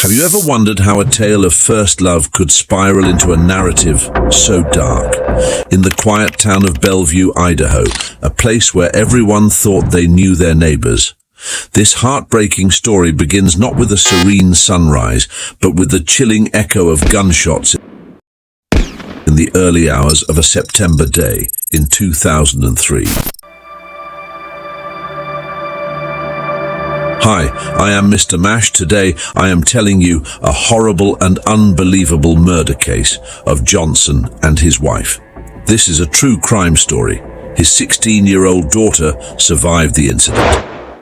Have you ever wondered how a tale of first love could spiral into a narrative so dark? In the quiet town of Bellevue, Idaho, a place where everyone thought they knew their neighbors, this heartbreaking story begins not with a serene sunrise, but with the chilling echo of gunshots in the early hours of a September day in 2003. Hi, I am Mr. Mash. Today I am telling you a horrible and unbelievable murder case of Johnson and his wife. This is a true crime story. His 16-year-old daughter survived the incident.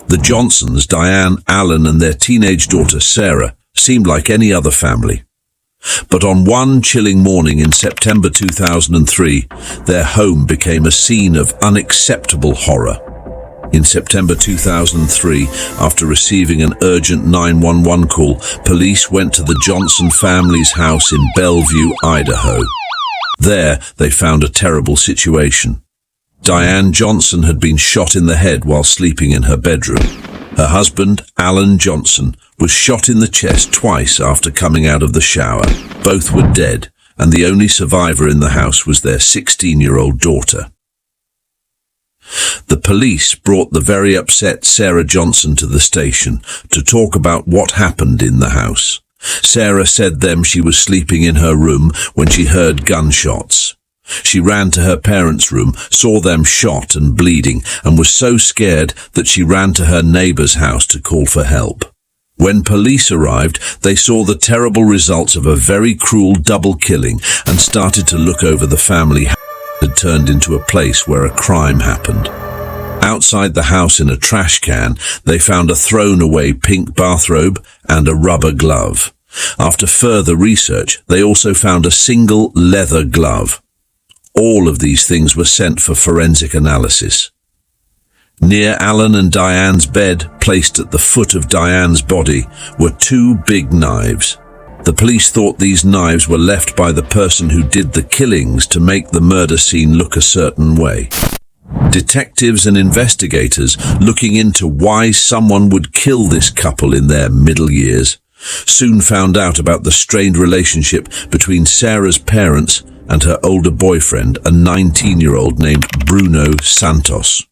The Johnsons, Diane, Alan, and their teenage daughter Sarah seemed like any other family. But on one chilling morning in September 2003, their home became a scene of unacceptable horror. In September 2003, after receiving an urgent 911 call, police went to the Johnson family's house in Bellevue, Idaho. There, they found a terrible situation. Diane Johnson had been shot in the head while sleeping in her bedroom. Her husband, Alan Johnson, was shot in the chest twice after coming out of the shower. Both were dead, and the only survivor in the house was their 16-year-old daughter. The police brought the very upset Sarah Johnson to the station to talk about what happened in the house. Sarah said she was sleeping in her room when she heard gunshots. She ran to her parents' room, saw them shot and bleeding, and was so scared that she ran to her neighbor's house to call for help. When police arrived, they saw the terrible results of a very cruel double killing and started to look over the family house. Had turned into a place where a crime happened. Outside the house in a trash can, they found a thrown-away pink bathrobe and a rubber glove. After further research, they also found a single leather glove. All of these things were sent for forensic analysis. Near Alan and Diane's bed, placed at the foot of Diane's body, were two big knives. The police thought these knives were left by the person who did the killings to make the murder scene look a certain way. Detectives and investigators looking into why someone would kill this couple in their middle years soon found out about the strained relationship between Sarah's parents and her older boyfriend, a 19-year-old named Bruno Santos.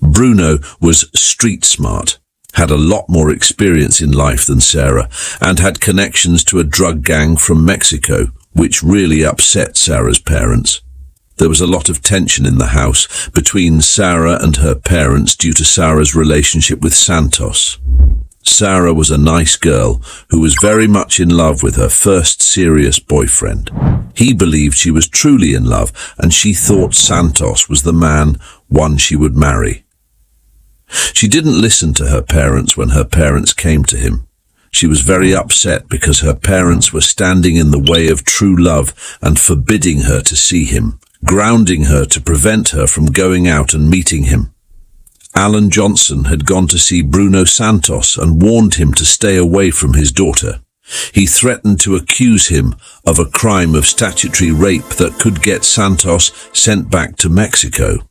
Bruno was street smart, had a lot more experience in life than Sarah, and had connections to a drug gang from Mexico, which really upset Sarah's parents. There was a lot of tension in the house between Sarah and her parents due to Sarah's relationship with Santos. Sarah was a nice girl who was very much in love with her first serious boyfriend. He believed she was truly in love, and she thought Santos was the one she would marry. She didn't listen to her parents when her parents came to him. She was very upset because her parents were standing in the way of true love and forbidding her to see him, grounding her to prevent her from going out and meeting him. Alan Johnson had gone to see Bruno Santos and warned him to stay away from his daughter. He threatened to accuse him of a crime of statutory rape that could get Santos sent back to Mexico.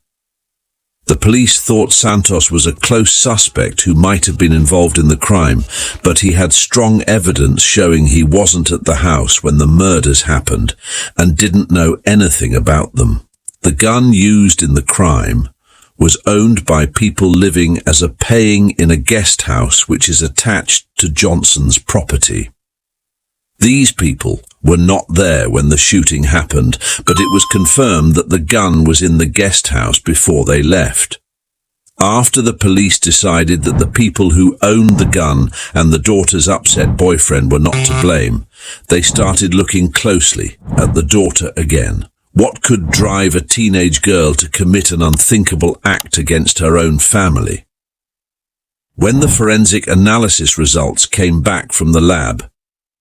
The police thought Santos was a close suspect who might have been involved in the crime, but he had strong evidence showing he wasn't at the house when the murders happened and didn't know anything about them. The gun used in the crime was owned by people living as a paying in a guest house which is attached to Johnson's property. These people were not there when the shooting happened, but it was confirmed that the gun was in the guest house before they left. After the police decided that the people who owned the gun and the daughter's upset boyfriend were not to blame, they started looking closely at the daughter again. What could drive a teenage girl to commit an unthinkable act against her own family? When the forensic analysis results came back from the lab,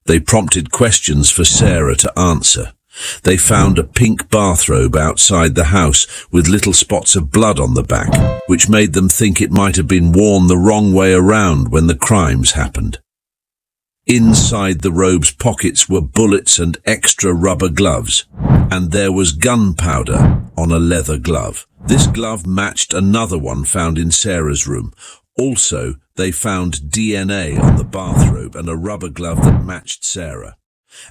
they prompted questions for Sarah to answer. They found a pink bathrobe outside the house with little spots of blood on the back, which made them think it might have been worn the wrong way around when the crimes happened. Inside the robe's pockets were bullets and extra rubber gloves, and there was gunpowder on a leather glove. This glove matched another one found in Sarah's room. Also, they found DNA on the bathrobe and a rubber glove that matched Sarah.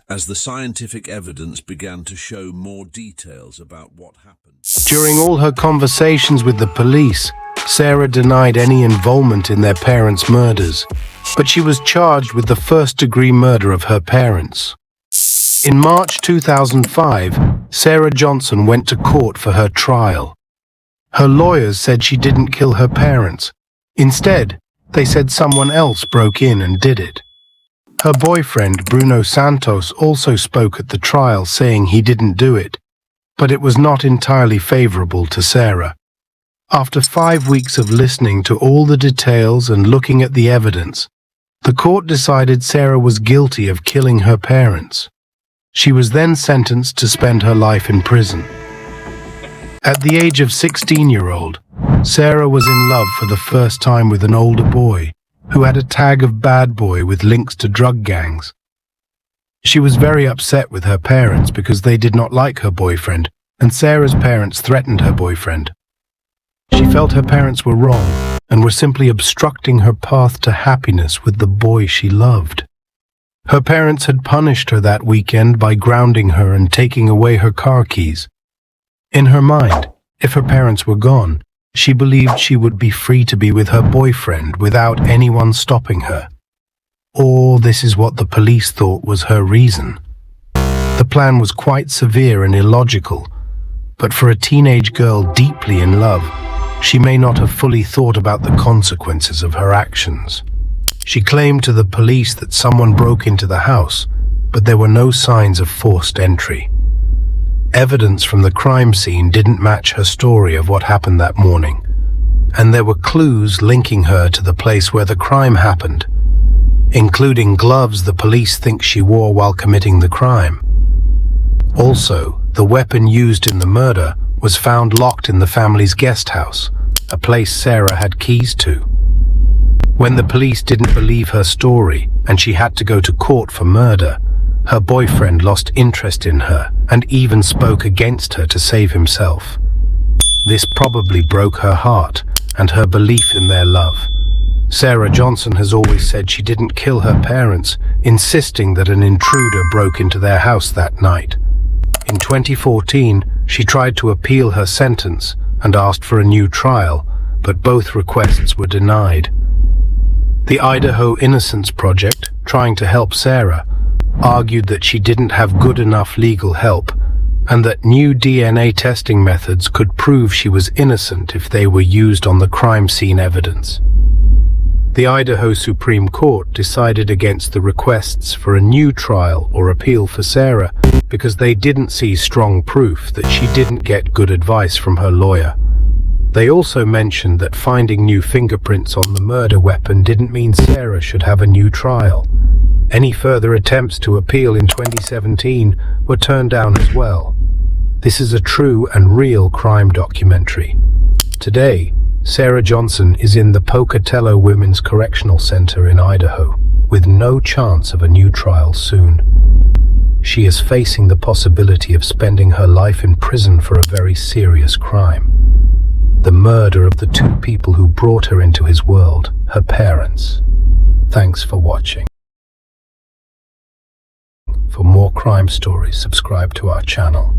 As the scientific evidence began to show more details about what happened. During all her conversations with the police, Sarah denied any involvement in their parents' murders, but she was charged with the first-degree murder of her parents. In March 2005, Sarah Johnson went to court for her trial. Her lawyers said she didn't kill her parents. Instead, they said someone else broke in and did it. Her boyfriend, Bruno Santos, also spoke at the trial, saying he didn't do it, but it was not entirely favorable to Sarah. After 5 weeks of listening to all the details and looking at the evidence, the court decided Sarah was guilty of killing her parents. She was then sentenced to spend her life in prison. At the age of 16-year-old, Sarah was in love for the first time with an older boy who had a tag of bad boy with links to drug gangs. She was very upset with her parents because they did not like her boyfriend, and Sarah's parents threatened her boyfriend. She felt her parents were wrong and were simply obstructing her path to happiness with the boy she loved. Her parents had punished her that weekend by grounding her and taking away her car keys. In her mind, if her parents were gone, she believed she would be free to be with her boyfriend without anyone stopping her. Or this is what the police thought was her reason. The plan was quite severe and illogical, but for a teenage girl deeply in love, she may not have fully thought about the consequences of her actions. She claimed to the police that someone broke into the house, but there were no signs of forced entry. Evidence from the crime scene didn't match her story of what happened that morning, and there were clues linking her to the place where the crime happened, including gloves the police think she wore while committing the crime. Also, the weapon used in the murder was found locked in the family's guest house, a place Sarah had keys to. When the police didn't believe her story and she had to go to court for murder, her boyfriend lost interest in her and even spoke against her to save himself. This probably broke her heart and her belief in their love. Sarah Johnson has always said she didn't kill her parents, insisting that an intruder broke into their house that night. In 2014, she tried to appeal her sentence and asked for a new trial, but both requests were denied. The Idaho Innocence Project, trying to help Sarah, argued that she didn't have good enough legal help and that new DNA testing methods could prove she was innocent if they were used on the crime scene evidence. The Idaho Supreme Court decided against the requests for a new trial or appeal for Sarah because they didn't see strong proof that she didn't get good advice from her lawyer. They also mentioned that finding new fingerprints on the murder weapon didn't mean Sarah should have a new trial. Any further attempts to appeal in 2017 were turned down as well. This is a true and real crime documentary. Today, Sarah Johnson is in the Pocatello Women's Correctional Center in Idaho, with no chance of a new trial soon. She is facing the possibility of spending her life in prison for a very serious crime: the murder of the two people who brought her into his world, her parents. Thanks for watching. For more crime stories, subscribe to our channel.